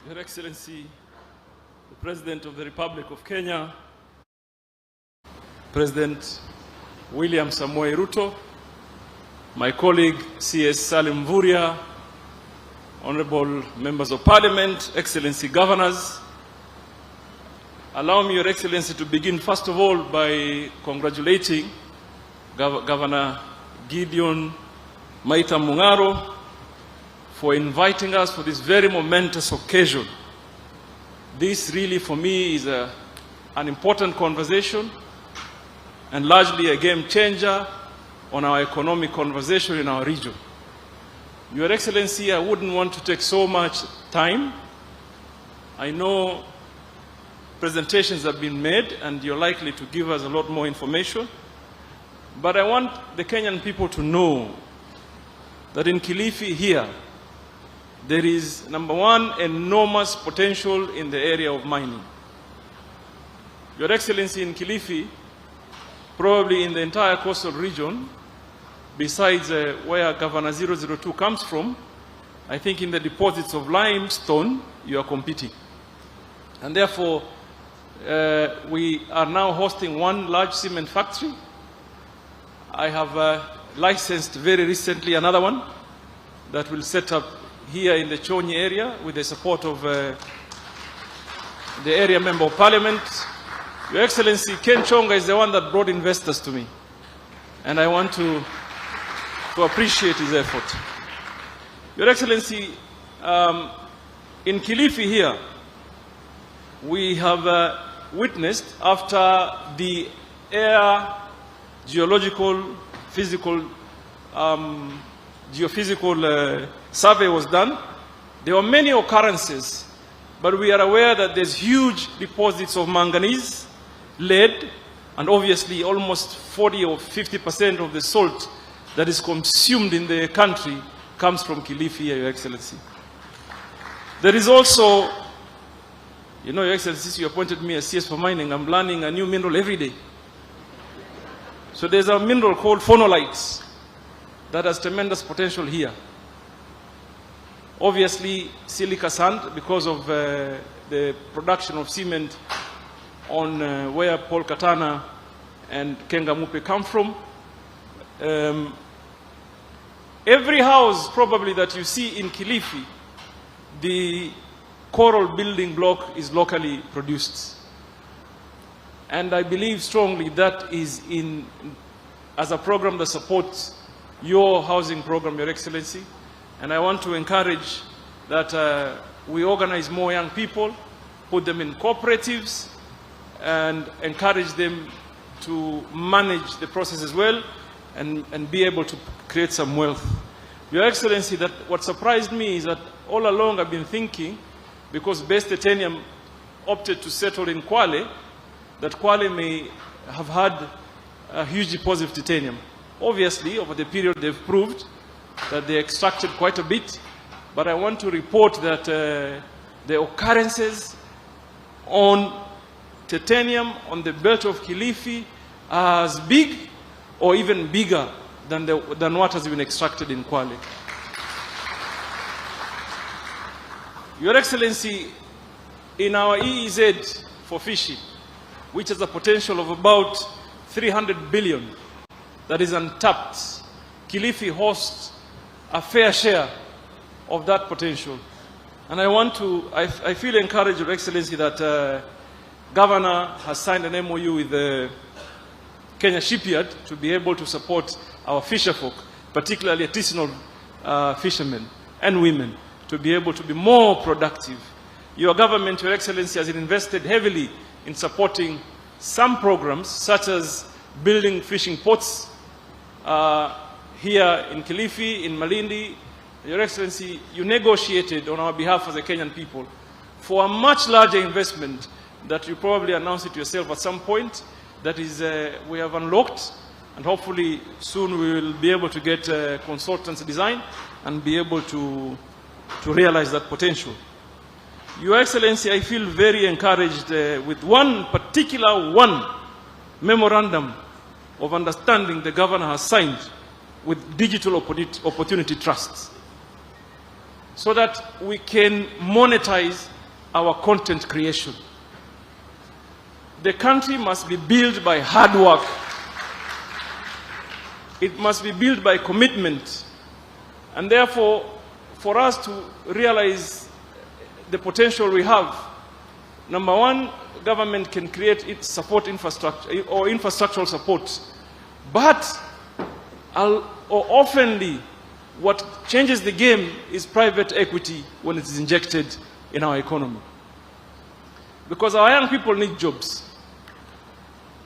Your Excellency, the President of the Republic of Kenya, President William Samoei Ruto, my colleague CS Salim Vuria, Honorable Members of Parliament, Excellency Governors, allow me, Your Excellency, to begin first of all by congratulating Governor Gideon Maita Mungaro for inviting us for this very momentous occasion. This really, for me, is an important conversation and largely a game changer on our economic conversation in our region. Your Excellency, I wouldn't want to take so much time. I know presentations have been made and you're likely to give us a lot more information. But I want the Kenyan people to know that in Kilifi here, there is, number one, enormous potential in the area of mining. Your Excellency, in Kilifi, probably in the entire coastal region, besides where Governor 002 comes from, I think in the deposits of limestone, you are competing. And therefore, we are now hosting one large cement factory. I have licensed very recently another one that will set up here in the Chonyi area with the support of the area member of parliament. Your Excellency, Ken Chonga is the one that brought investors to me. And I want to appreciate his effort. Your Excellency, in Kilifi here, we have witnessed after the air geological, physical, geophysical survey was done, there were many occurrences, but we are aware that there's huge deposits of manganese, lead, and obviously almost 40 or 50% of the salt that is consumed in the country comes from Kilifi, Your Excellency. There is also, you know, Your Excellency, you appointed me as CS for mining. I'm learning a new mineral every day. So there's a mineral called phonolites that has tremendous potential here. Obviously, silica sand, because of the production of cement on where Paul Katana and Kengamupe come from. Every house probably that you see in Kilifi, the coral building block is locally produced. And I believe strongly that is as a program that supports your housing program, Your Excellency. And I want to encourage that we organize more young people, put them in cooperatives, and encourage them to manage the process as well and be able to create some wealth. Your Excellency, that what surprised me is that all along I've been thinking, because Base Titanium opted to settle in Kwale, that Kwale may have had a huge deposit of titanium. Obviously, over the period they've proved that they extracted quite a bit, but I want to report that the occurrences on titanium on the belt of Kilifi are as big or even bigger than what has been extracted in Kwale. Your Excellency, in our EEZ for fishing, which has a potential of about 300 billion that is untapped, Kilifi hosts a fair share of that potential. And I feel encouraged, Your Excellency, that Governor has signed an MOU with the Kenya Shipyard to be able to support our fisherfolk, particularly artisanal fishermen and women, to be able to be more productive. Your government, Your Excellency, has invested heavily in supporting some programs, such as building fishing ports here in Kilifi, in Malindi. Your Excellency, you negotiated on our behalf as the Kenyan people for a much larger investment that you probably announced it yourself at some point. That is, we have unlocked, and hopefully soon we will be able to get consultants design and be able to realize that potential. Your Excellency, I feel very encouraged with one memorandum of understanding the Governor has signed with Digital Opportunity Trusts, so that we can monetize our content creation. The country must be built by hard work. It must be built by commitment. And therefore, for us to realize the potential we have, number one, government can create its support infrastructure or infrastructural support. But oftenly, what changes the game is private equity when it is injected in our economy. Because our young people need jobs.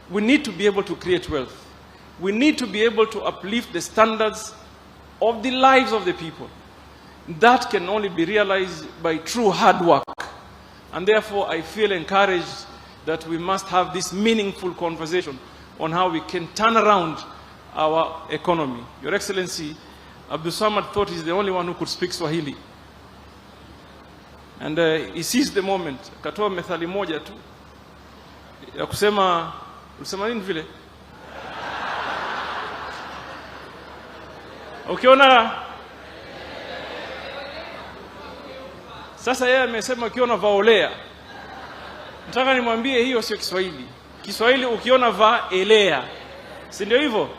We need to be able to create wealth. We need to be able to uplift the standards of the lives of the people. That can only be realized by true hard work. And therefore, I feel encouraged that we must have this meaningful conversation on how we can turn around our economy. Your Excellency, Abdul Samad thought he's the only one who could speak Swahili. And he seized the moment. Akatoa methali moja tu ya kusema, ulisema nini vile? Ukiona sasa yeye amesema ukiona vaolea. Nataka nimwambie hiyo sio Kiswahili. Kiswahili ukiona vaelea. Si ndio hivyo?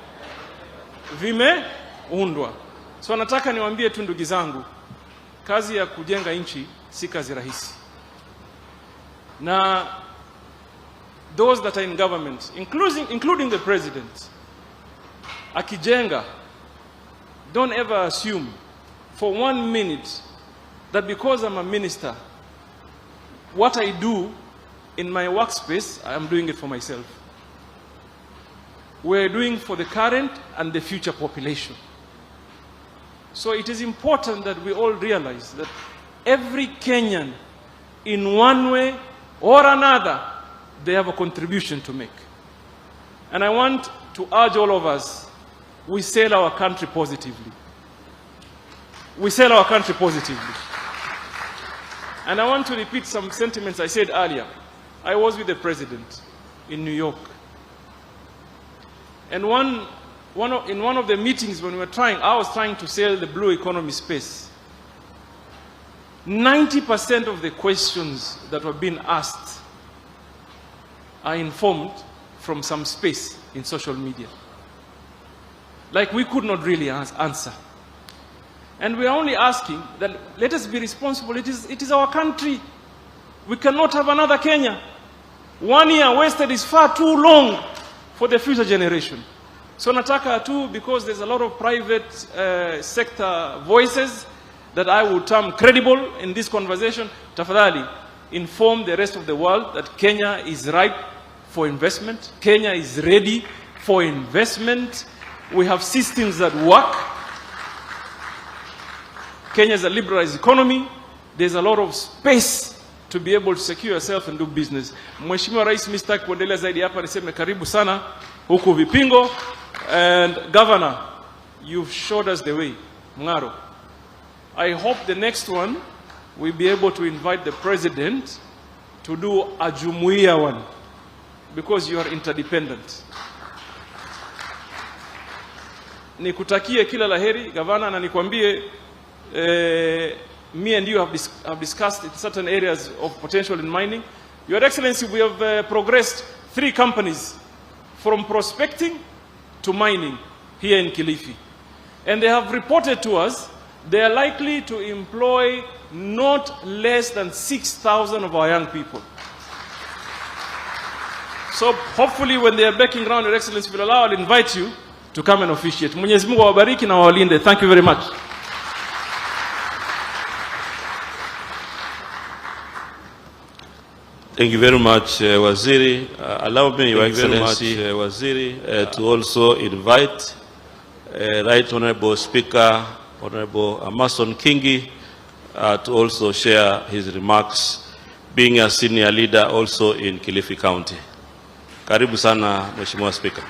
Vimeundwa. So nataka niwaambie tu ndugu zangu, kazi ya kujenga nchi si kazi rahisi. Na those that are in government, including the president, akijenga, don't ever assume for 1 minute that because I'm a minister, what I do in my workspace, I am doing it for myself. We're doing for the current and the future population. So it is important that we all realize that every Kenyan, in one way or another, they have a contribution to make. And I want to urge all of us, we sell our country positively. We sell our country positively. And I want to repeat some sentiments I said earlier. I was with the president in New York. And in one of the meetings when I was trying to sell the blue economy space, 90% of the questions that were being asked are informed from some space in social media. Like we could not really answer. And we are only asking that let us be responsible. It is our country. We cannot have another Kenya. 1 year wasted is far too long for the future generation. So nataka too, because there's a lot of private sector voices that I would term credible in this conversation, tafadhali inform the rest of the world that Kenya is ripe for investment. Kenya is ready for investment. We have systems that work. Kenya is a liberalized economy. There's a lot of space to be able to secure yourself and do business. Mheshimiwa Rais, Mr. kuendelea zaidi hapa niseme karibu sana huku Vipingo. And Governor, you've showed us the way. Mngaro. I hope the next one we'll be able to invite the president to do a Jumuiya one, because you are interdependent. Nikutakie kila laheri, Governor, na nikwambie me and you have discussed in certain areas of potential in mining. Your Excellency, we have progressed 3 companies from prospecting to mining here in Kilifi. And they have reported to us they are likely to employ not less than 6,000 of our young people. So hopefully when they are backing around, Your Excellency will allow, I'll invite you to come and officiate. Mwenyezi Mungu awabariki na awalinde. Thank you very much. Thank you very much, Waziri. Allow me, Your Excellency, to also invite Right Honorable Speaker, Honorable Amason Kingi, to also share his remarks, being a senior leader also in Kilifi County. Karibu sana, Mheshimiwa Speaker.